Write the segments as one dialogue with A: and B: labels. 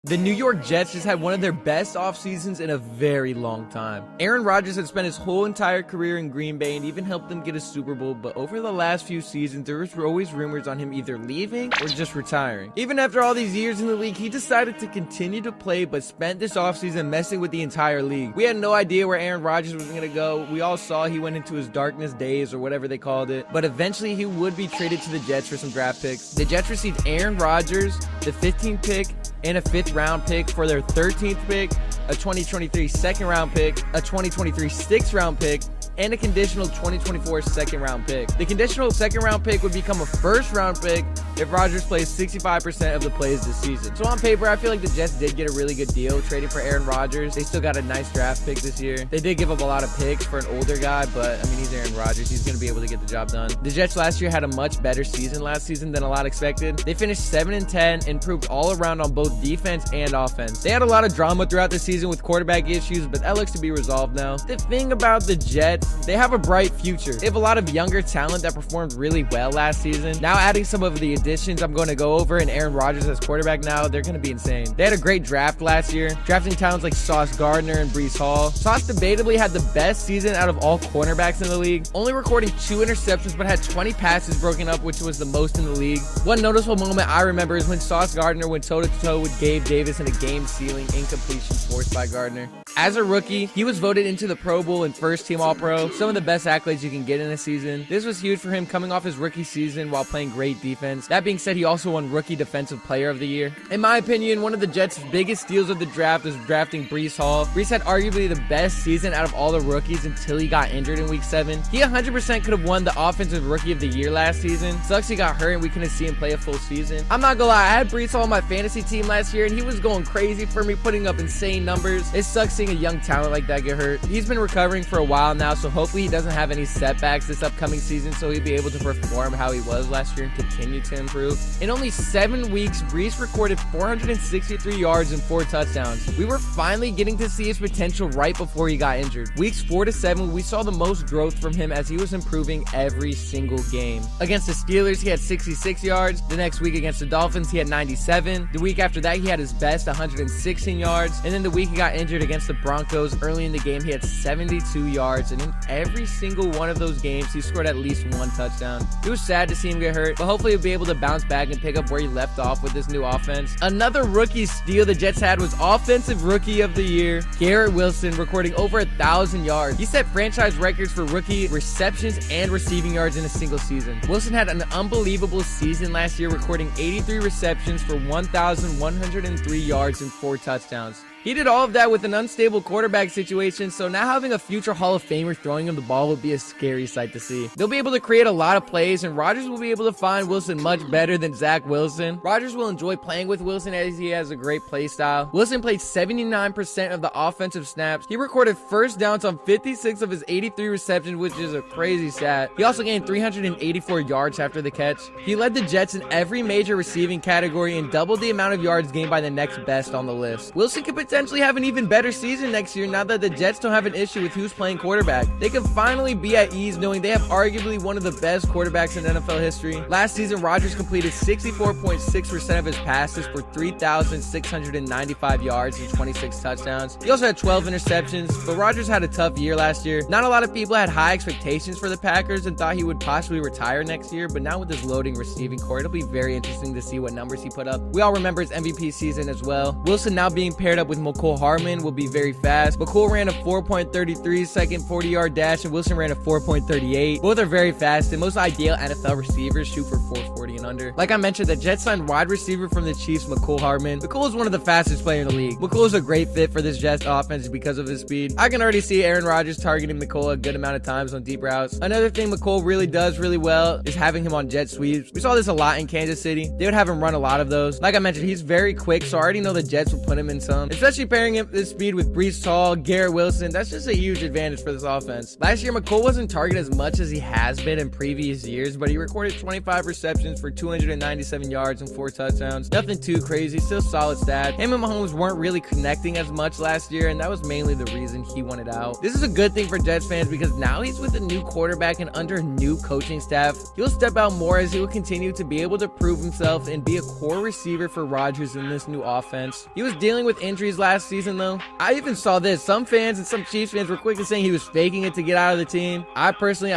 A: The New York Jets just had one of their best off seasons in a very long time. Aaron Rodgers had spent his whole entire career in Green Bay and even helped them get a Super Bowl, but over the last few seasons, there was always rumors on him either leaving or just retiring. Even after all these years in the league, he decided to continue to play, but spent this offseason messing with the entire league. We had no idea where Aaron Rodgers was going to go. We all saw he went into his darkness days or whatever they called it, but eventually he would be traded to the Jets for some draft picks. The Jets received Aaron Rodgers, the 15th pick, and a 5th round pick for their 13th pick, a 2023 second round pick, a 2023 6th round pick, and a conditional 2024 second round pick. The conditional second round pick would become a first round pick if Rodgers plays 65% of the plays this season. So on paper, I feel like the Jets did get a really good deal trading for Aaron Rodgers. They still got a nice draft pick this year. They did give up a lot of picks for an older guy, but I mean, he's Aaron Rodgers. He's going to be able to get the job done. The Jets last year had a much better season last season than a lot expected. They finished 7-10, improved all around on both defense and offense. They had a lot of drama throughout the season with quarterback issues, but that looks to be resolved now. The thing about the Jets, they have a bright future. They have a lot of younger talent that performed really well last season. Now adding some of the additions I'm going to go over and Aaron Rodgers as quarterback now, they're going to be insane. They had a great draft last year, drafting talents like Sauce Gardner and Breece Hall. Sauce debatably had the best season out of all cornerbacks in the league, only recording 2 interceptions but had 20 passes broken up, which was the most in the league. One noticeable moment I remember is when Sauce Gardner went toe-to-toe with Gabe Davis in a game-sealing incompletion forced by Gardner. As a rookie, he was voted into the Pro Bowl and first-team All-Pro, some of the best accolades you can get in a season. This was huge for him coming off his rookie season while playing great defense. That being said, he also won Rookie Defensive Player of the Year. In my opinion, one of the Jets' biggest steals of the draft was drafting Breece Hall. Breece had arguably the best season out of all the rookies until he got injured in Week 7. He 100% could have won the Offensive Rookie of the Year last season. Sucks he got hurt and we couldn't see him play a full season. I'm not gonna lie, I had Breece Hall on my fantasy team last year and he was going crazy for me, putting up insane numbers. It sucks seeing a young talent like that get hurt. He's been recovering for a while now, so hopefully he doesn't have any setbacks this upcoming season, so he'll be able to perform how he was last year and continue to improve. In only 7 weeks, Breece recorded 463 yards and 4 touchdowns. We were finally getting to see his potential right before he got injured. Weeks 4 to 7, we saw the most growth from him as he was improving every single game. Against the Steelers, he had 66 yards. The next week against the Dolphins, he had 97. The week after that, he had his best 116 yards. And then the week he got injured against the Broncos, early in the game, he had 72 yards. And in every single one of those games, he scored at least 1 touchdown. It was sad to see him get hurt, but hopefully he'll be able to bounce back and pick up where he left off with this new offense. Another rookie steal the Jets had was Offensive Rookie of the Year, Garrett Wilson, recording over 1,000 yards. He set franchise records for rookie receptions and receiving yards in a single season. Wilson had an unbelievable season last year, recording 83 receptions for 1,103 yards and 4 touchdowns. He did all of that with an unstable quarterback situation, so now having a future Hall of Famer throwing him the ball would be a scary sight to see. They'll be able to create a lot of plays, and Rodgers will be able to find Wilson much better than Zach Wilson. Rodgers will enjoy playing with Wilson as he has a great play style. Wilson played 79% of the offensive snaps. He recorded first downs on 56 of his 83 receptions, which is a crazy stat. He also gained 384 yards after the catch. He led the Jets in every major receiving category and doubled the amount of yards gained by the next best on the list. Wilson could potentially have an even better season next year now that the Jets don't have an issue with who's playing quarterback. They can finally be at ease knowing they have arguably one of the best quarterbacks in NFL history. Last season, Rodgers completed 64.6% of his passes for 3,695 yards and 26 touchdowns. He also had 12 interceptions, but Rodgers had a tough year last year. Not a lot of people had high expectations for the Packers and thought he would possibly retire next year, but now with his loading receiving core, it'll be very interesting to see what numbers he put up. We all remember his MVP season as well. Wilson now being paired up with McCole Harmon will be very fast. McCole ran a 4.33 second 40-yard dash and Wilson ran a 4.38. Both are very fast, and most ideal NFL receivers shoot for 440 and under. Like I mentioned, the Jets signed wide receiver from the Chiefs, McCole Harmon. McCole is one of the fastest players in the league. McCole is a great fit for this Jets offense because of his speed. I can already see Aaron Rodgers targeting McCole a good amount of times on deep routes. Another thing McCole really does really well is having him on jet sweeps. We saw this a lot in Kansas City. They would have him run a lot of those. Like I mentioned, he's very quick, so I already know the Jets will put him in some, especially pairing him this speed with Breece Hall, Garrett Wilson. That's just a huge advantage for this offense. Last year, McCole wasn't targeted as much as he has been in previous years, but he recorded 25 receptions for for 297 yards and 4 touchdowns. Nothing too crazy, still solid stat. Him and Mahomes weren't really connecting as much last year, and that was mainly the reason he wanted out. This is a good thing for Jets fans because now he's with a new quarterback and under a new coaching staff. He'll step out more as he will continue to be able to prove himself and be a core receiver for Rodgers in this new offense. He was dealing with injuries last season though. I even saw this. Some fans and some Chiefs fans were quickly saying he was faking it to get out of the team. I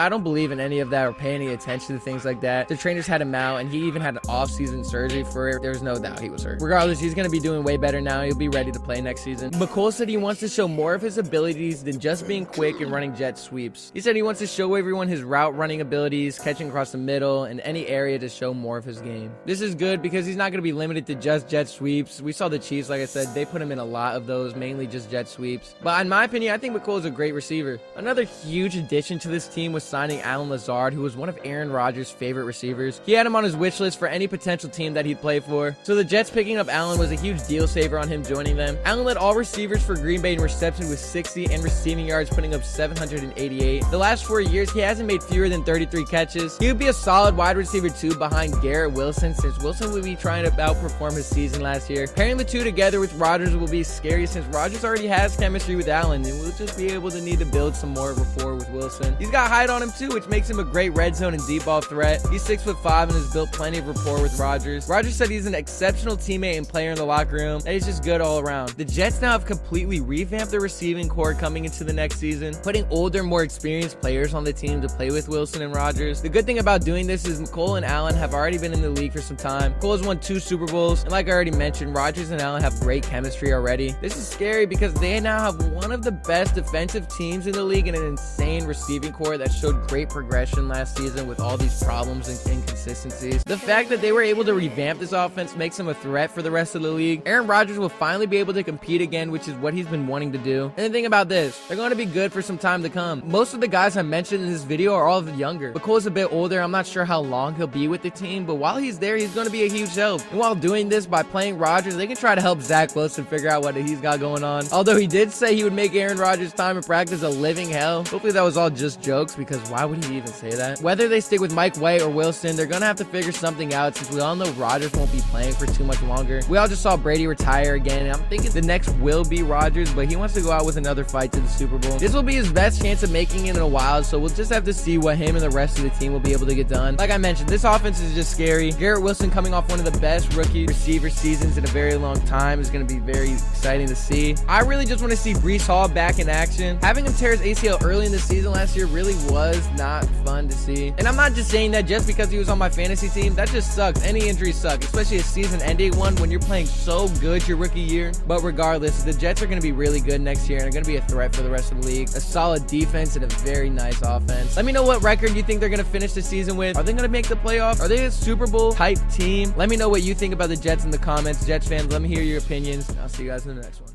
A: don't believe in any of that or pay any attention to things like that. The trainers had him out and he even had an off-season surgery for it. There's no doubt he was hurt. Regardless, he's going to be doing way better now. He'll be ready to play next season. McColl said he wants to show more of his abilities than just being quick and running jet sweeps. He said he wants to show everyone his route running abilities, catching across the middle, and any area to show more of his game. This is good because he's not going to be limited to just jet sweeps. We saw the Chiefs, like I said, they put him in a lot of those, mainly just jet sweeps. But in my opinion, I think McColl is a great receiver. Another huge addition to this team was signing Allen Lazard, who was one of Aaron Rodgers' favorite receivers. He had him on his wish list for any potential team that he'd play for. So the Jets picking up Allen was a huge deal saver on him joining them. Allen led all receivers for Green Bay in reception with 60 and receiving yards, putting up 788. The last 4 years, he hasn't made fewer than 33 catches. He would be a solid wide receiver too behind Garrett Wilson, since Wilson would be trying to outperform his season last year. Pairing the two together with Rodgers will be scary since Rodgers already has chemistry with Allen, and we'll just be able to need to build some more rapport with Wilson. He's got height on him too, which makes him a great red zone and deep ball threat. He's 6'5" and has built plenty of rapport with Rodgers. Rodgers said he's an exceptional teammate and player in the locker room, and he's just good all around. The Jets now have completely revamped their receiving core coming into the next season, putting older, more experienced players on the team to play with Wilson and Rodgers. The good thing about doing this is McColl and Allen have already been in the league for some time. Cole has won 2 Super Bowls, and like I already mentioned, Rodgers and Allen have great chemistry already. This is scary because they now have one of the best defensive teams in the league and an insane receiving core that showed great progression last season with all these problems and inconsistencies. The fact that they were able to revamp this offense makes them a threat for the rest of the league. Aaron Rodgers will finally be able to compete again, which is what he's been wanting to do. And the thing about this, they're going to be good for some time to come. Most of the guys I mentioned in this video are all younger. McColl's a bit older. I'm not sure how long he'll be with the team, but while he's there, he's going to be a huge help. And while doing this by playing Rodgers, they can try to help Zach Wilson figure out what he's got going on. Although he did say he would make Aaron Rodgers' time in practice a living hell. Hopefully that was all just jokes, because why would he even say that? Whether they stick with Mike White or Wilson, they're going to have to figure something out since we all know Rodgers won't be playing for too much longer. We all just saw Brady retire again, and I'm thinking the next will be Rodgers, but he wants to go out with another fight to the Super Bowl. This will be his best chance of making it in a while, so we'll just have to see what him and the rest of the team will be able to get done. Like I mentioned, this offense is just scary. Garrett Wilson coming off one of the best rookie receiver seasons in a very long time is going to be very exciting to see. I really just want to see Breece Hall back in action. Having him tear his ACL early in the season last year really was not fun to see. And I'm not just saying that just because he was on my fantasy team. That just sucks. Any injuries suck, especially a season-ending one when you're playing so good your rookie year. But regardless, the Jets are going to be really good next year and are going to be a threat for the rest of the league. A solid defense and a very nice offense. Let me know what record you think they're going to finish the season with. Are they going to make the playoffs? Are they a Super Bowl type team? Let me know what you think about the Jets in the comments. Jets fans, let me hear your opinions. I'll see you guys in the next one.